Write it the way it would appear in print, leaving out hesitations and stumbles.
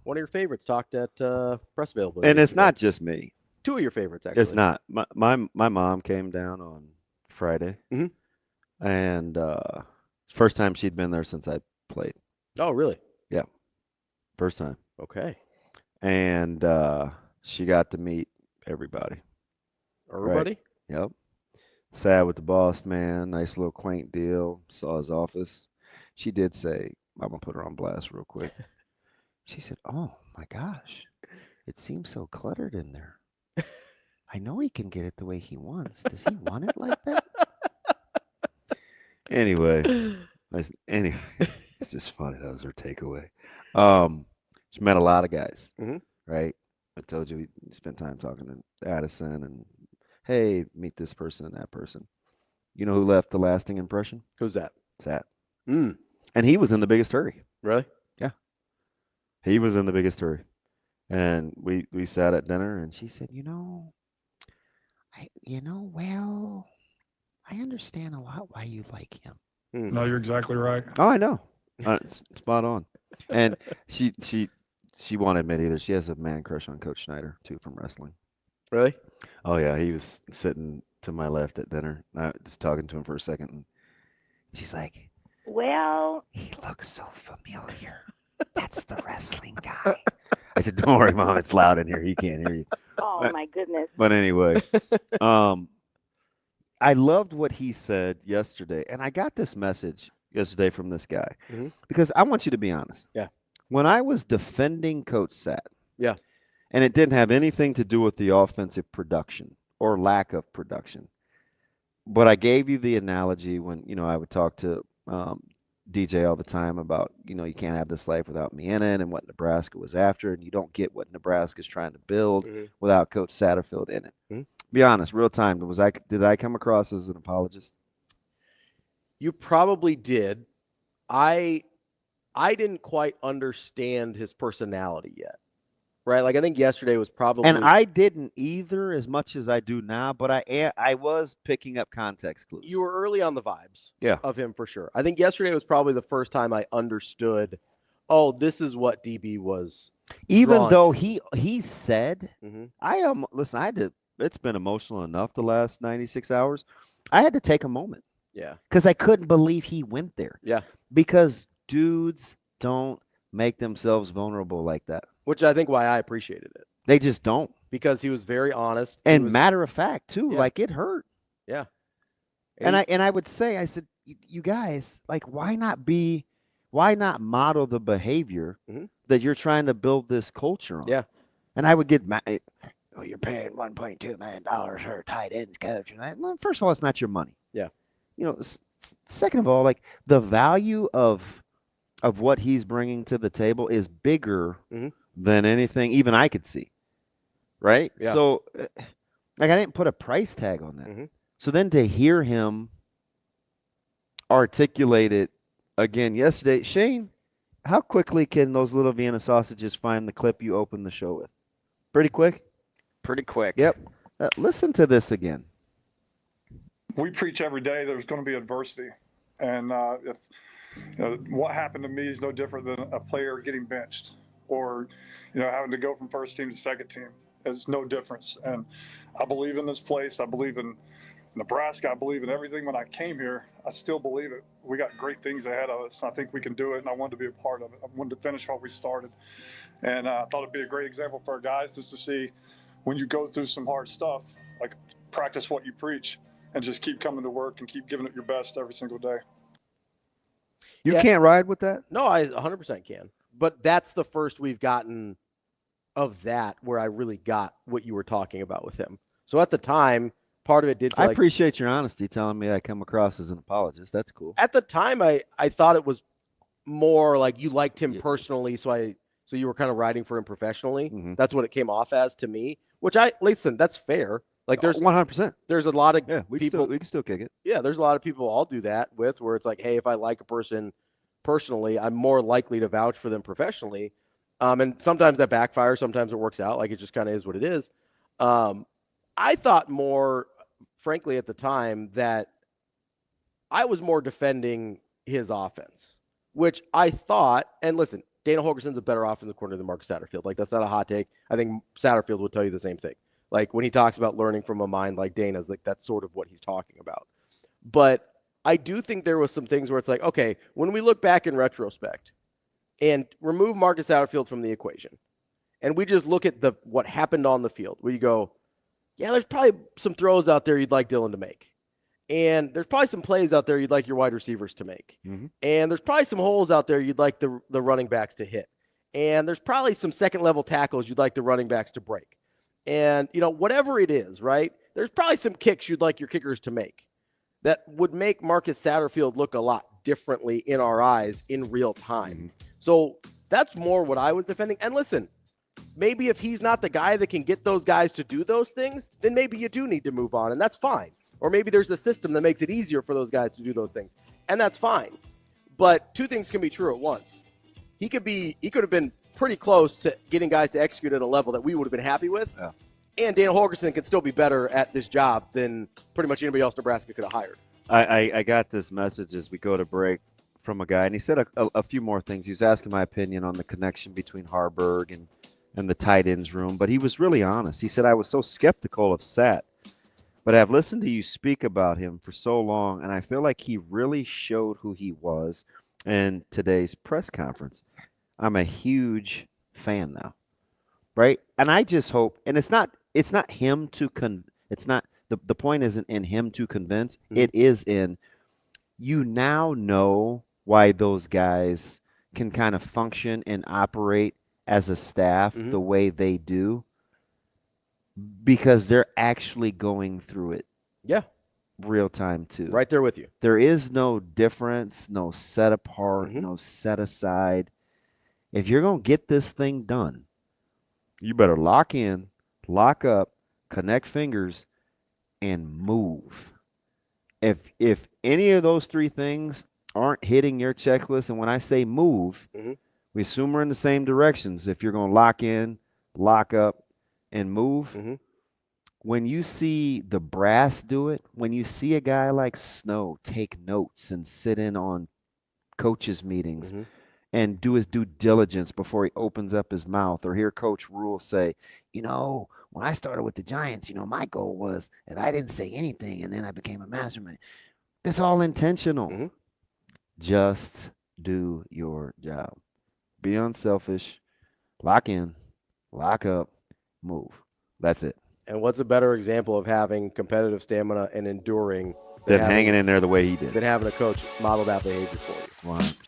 One of your favorites talked at press availability. And it's yesterday. not just me. Two of your favorites, actually. It's not. My mom came down on Friday, Mhm. and first time she'd been there since I played. Oh, really? Yeah, first time. Okay. And she got to meet everybody. Right. Everybody? Yep. Sat with the boss man. Nice little quaint deal. Saw his office. She did say, I'm gonna put her on blast real quick. She said, "Oh my gosh, it seems so cluttered in there. I know he can get it the way he wants. Does he want it like that?" Anyway, anyway, it's just funny. That was her takeaway. She met a lot of guys, Mhm. right? I told you we spent time talking to Addison and, hey, meet this person and that person. You know who left the lasting impression? Who's that? Sat. Mm. And he was in the biggest hurry. Really? Yeah. He was in the biggest hurry. And we sat at dinner and she said, well, I understand a lot why you like him. Mm. No, you're exactly right. Oh, I know. It's spot on. And she won't admit either. She has a man crush on Coach Schneider too from wrestling. Really? Oh yeah, he was sitting to my left at dinner. I just talking to him for a second, and she's like, Well, "He looks so familiar. That's the wrestling guy." I said, "Don't worry, Mom. It's loud in here. He can't hear you." oh my goodness. But anyway, um, I loved what he said yesterday, and I got this message yesterday from this guy Mhm. because I want you to be honest. Yeah. When I was defending Coach Sat, Yeah. and it didn't have anything to do with the offensive production or lack of production. But I gave you the analogy when, I would talk to DJ all the time about, you can't have this life without me in it and what Nebraska was after, and you don't get what Nebraska's trying to build Mhm. without Coach Satterfield in it. Mhm. Be honest, real time, did I come across as an apologist? You probably did. I didn't quite understand his personality yet. Right? Like I think yesterday was probably And I didn't either as much as I do now, but I was picking up context clues. you were early on the vibes Yeah. of him for sure. I think yesterday was probably the first time I understood, oh, this is what DB was. Even drawn though to. he said, Mhm. listen, I had to, it's been emotional enough the last 96 hours. I had to take a moment Yeah. because I couldn't believe he went there. Yeah. Because dudes don't make themselves vulnerable like that. Which I think why I appreciated it. They just don't. Because he was very honest. And matter of fact, too, Yeah. like it hurt. Yeah. And I would say, I said, you guys, like, why not model the behavior Mhm. that you're trying to build this culture on? Yeah. And I would get mad. Oh, you're paying $1.2 million for a tight ends coach. And well, first of all, it's not your money. Yeah. Second of all, like the value of what he's bringing to the table is bigger Mhm. than anything even I could see. Right? Yeah. So, like, I didn't put a price tag on that. Mhm. So then to hear him articulate it again yesterday, Shane, how quickly can those little Vienna sausages find the clip you opened the show with? Pretty quick? Pretty quick. Yep. Listen to this again. We preach every day there's going to be adversity. And if what happened to me is no different than a player getting benched or, having to go from first team to second team. It's no difference. And I believe in this place. I believe in Nebraska. I believe in everything. When I came here, I still believe it. We got great things ahead of us. I think we can do it, and I wanted to be a part of it. I wanted to finish what we started. And I thought it'd be a great example for our guys just to see when you go through some hard stuff, like practice what you preach and just keep coming to work and keep giving it your best every single day. You can't ride with that? No, I 100% can. But that's the first we've gotten of that where I really got what you were talking about with him. So at the time, part of it did feel I appreciate your honesty telling me I come across as an apologist. That's cool. At the time, I thought it was more like you liked him personally, so you were kind of riding for him professionally. Mhm. That's what it came off as to me, which listen, that's fair. Like there's 100%. There's a lot of people. We can still kick it. Yeah, there's a lot of people I'll do that with where it's like, hey, if I like a person personally, I'm more likely to vouch for them professionally. And sometimes that backfires. Sometimes it works out. Like it just kind of is what it is. I thought more, frankly, at the time that I was more defending his offense, which I thought, and listen, Dana Holgerson's a better offensive coordinator than Marcus Satterfield. Like, that's not a hot take. I think Satterfield would tell you the same thing. Like, when he talks about learning from a mind like Dana's, like, that's sort of what he's talking about. But I do think there was some things where it's like, okay, when we look back in retrospect and remove Marcus Satterfield from the equation, and we just look at what happened on the field, where you go, yeah, there's probably some throws out there you'd like Dylan to make. And there's probably some plays out there you'd like your wide receivers to make. Mm-hmm. And there's probably some holes out there you'd like the running backs to hit. And there's probably some second-level tackles you'd like the running backs to break. And, whatever it is, right, there's probably some kicks you'd like your kickers to make that would make Marcus Satterfield look a lot differently in our eyes in real time. Mm-hmm. So that's more what I was defending. And listen, maybe if he's not the guy that can get those guys to do those things, then maybe you do need to move on, and that's fine. Or maybe there's a system that makes it easier for those guys to do those things, and that's fine. But two things can be true at once. He could have been pretty close to getting guys to execute at a level that we would have been happy with. Yeah. And Dana Holgerson could still be better at this job than pretty much anybody else Nebraska could have hired. I got this message as we go to break from a guy, and he said a few more things. He was asking my opinion on the connection between Harburg and the tight ends room, but he was really honest. He said, I was so skeptical of Sat, but I've listened to you speak about him for so long, and I feel like he really showed who he was in today's press conference. I'm a huge fan now, right? And I just hope, and it's not him to it's not the point isn't in him to convince. Mm-hmm. It is in you now know why those guys can kind of function and operate as a staff mm-hmm. the way they do, because they're actually going through it. Yeah. Real time too. Right there with you. There is no difference, no set apart, mm-hmm. no set aside. If you're going to get this thing done, you better lock in, lock up, connect fingers, and move. If any of those three things aren't hitting your checklist, and when I say move, mm-hmm. we assume we're in the same directions. If you're going to lock in, lock up, and move, mm-hmm. when you see the brass do it, when you see a guy like Snow take notes and sit in on coaches' meetings mm-hmm. and do his due diligence before he opens up his mouth, or hear Coach Rhule say, when I started with the Giants, my goal was that I didn't say anything, and then I became a mastermind. It's all intentional. Mm-hmm. Just do your job. Be unselfish. Lock in, lock up, move. That's it. And what's a better example of having competitive stamina and enduring than hanging in there the way he did? Than having a coach model that behavior for you. 100%.